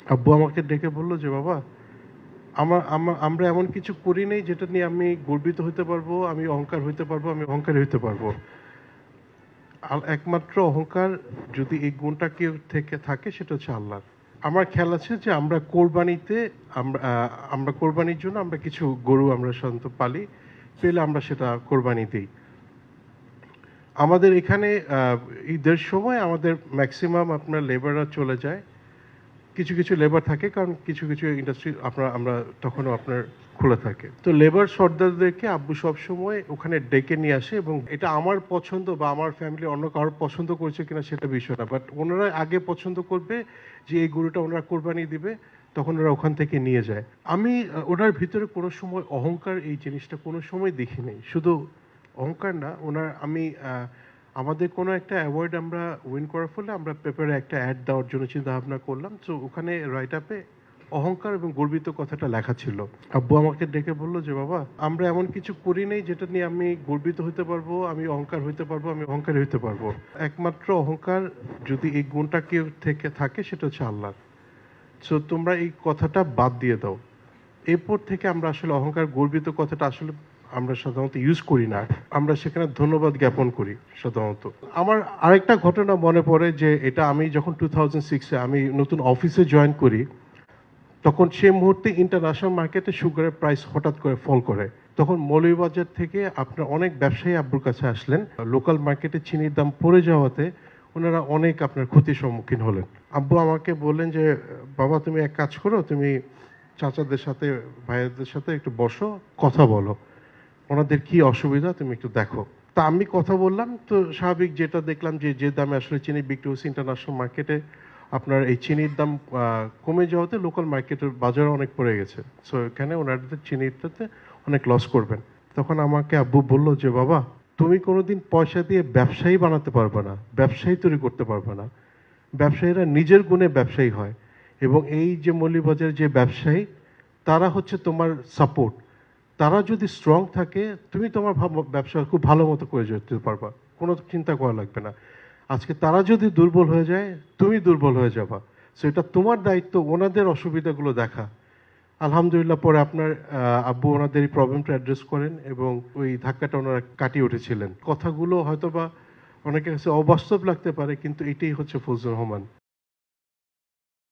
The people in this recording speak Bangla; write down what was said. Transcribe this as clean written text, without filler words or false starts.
আব্বু আমাকে ডেকে বলল যে, "বাবা, আমরা এমন কিছু করি নাই যেটা নিয়ে আমি গর্বিত হইতে পারবো, আমি অহংকার হইতে পারবো, আমি অহংকারী হইতে পারবো। একমাত্র অহংকার যদি এই গুণটা কেউ থেকে থাকে সেটা হচ্ছে আল্লাহর। আমার খেয়াল আছে যে আমরা কোরবানিতে আমরা কোরবানির জন্য আমরা কিছু গরু আমরা সাধারণত পালি, পেলে আমরা সেটা কোরবানি দিই। আমাদের এখানে ঈদের সময় আমাদের ম্যাক্সিমাম আপনার লেবাররা চলে যায়। কিছু কিছু লেবার থাকে, কারণ কিছু কিছু ইন্ডাস্ট্রি আমরা তখনও আপনার খোলা থাকে। তো লেবার সর্দারদেরকে আব্বু সবসময় ওখানে ডেকে নিয়ে আসে, এবং এটা আমার পছন্দ বা আমার ফ্যামিলি অন্য কারোর পছন্দ করেছে কিনা সেটা বিষয় না, বাট ওনারা আগে পছন্দ করবে যে এই গরুটা ওনারা কোরবানি দিবে, তখন ওরা ওখান থেকে নিয়ে যায়। আমি ওনার ভিতরে কোনো সময় অহংকার এই জিনিসটা কোনো সময় দেখি নাই। শুধু অহংকার না, আমাদের কোনো একটা অ্যাওয়ার্ড আমরা উইন করার ফলে আমরা পেপারে একটা অ্যাড দেওয়ার জন্য চিন্তা ভাবনা করলাম। তো ওখানে রাইট আপে অহংকার এবং গর্বিত কথাটা লেখা ছিল। আব্বু আমাকে ডেকে বলল যে, "বাবা, আমরা এমন কিছু করি নাই যেটা নিয়ে আমি গর্বিত হইতে পারবো, আমি অহংকার হইতে পারবো, আমি অহংকারী হইতে পারবো। একমাত্র অহংকার যদি এই গুণটা কেউ থেকে থাকে সেটা হচ্ছে আল্লাহর। সো তোমরা এই কথাটা বাদ দিয়ে দাও।" এরপর থেকে আমরা আসলে অহংকার গর্বিত কথাটা আসলে আমরা সাধারণত ইউজ করি না। আমরা সেখানে ধন্যবাদ জ্ঞাপন করি সাধারণত। আমার আরেকটা ঘটনা মনে পড়ে যে, এটা আমি যখন 2006-এ আমি নতুন অফিসে জয়েন করি, তখন সে মুহূর্তে ইন্টারন্যাশনাল মার্কেটে সুগারের প্রাইস হঠাৎ করে ফল করে। তখন মৌলভীবাজার থেকে আপনার অনেক ব্যবসায়ী আব্বুর কাছে আসলেন। লোকাল মার্কেটে চিনির দাম পড়ে যাওয়াতে ওনারা অনেক আপনার ক্ষতির সম্মুখীন হলেন। আব্বু আমাকে বললেন যে, "বাবা, তুমি এক কাজ করো, তুমি চাচাদের সাথে, ভাইয়াদের সাথে একটু বসো, কথা বলো। ওনাদের কি অসুবিধা তুমি একটু দেখো।" তা আমি কথা বললাম, তো স্বাভাবিক যেটা দেখলাম যে, যে দামে আসলে চিনি বিক্রি হচ্ছে ইন্টারন্যাশনাল মার্কেটে, আপনার এই চিনির দাম কমে যাওয়াতে লোকাল মার্কেটের বাজারে অনেক পড়ে গেছে। সো এখানে ওনাদের চিনিটাতে অনেক লস করবেন। তখন আমাকে আব্বু বলল যে, "বাবা, তুমি কোনোদিন পয়সা দিয়ে ব্যবসায়ী বানাতে পারবে না, ব্যবসায়ী তৈরি করতে পারবে না। ব্যবসায়ীরা নিজের গুণে ব্যবসায়ী হয়, এবং এই যে মৌলভীবাজারের যে ব্যবসায়ী, তারা হচ্ছে তোমার সাপোর্ট। তারা যদি স্ট্রং থাকে, তুমি তোমার ব্যবসা খুব ভালো মতো করে যেতে পারবা, কোনো চিন্তা করা লাগবে না। আজকে তারা যদি দুর্বল হয়ে যায়, তুমি দুর্বল হয়ে যাবা। সো এটা তোমার দায়িত্ব ওনাদের অসুবিধাগুলো দেখা।" আলহামদুলিল্লাহ, পরে আপনার আব্বু ওনাদের এই প্রবলেমটা অ্যাড্রেস করেন, এবং ওই ধাক্কাটা ওনারা কাটিয়ে উঠেছিলেন। কথাগুলো হয়তোবা অনেকের কাছে অবাস্তব লাগতে পারে, কিন্তু এটাই হচ্ছে ফজলুর রহমান।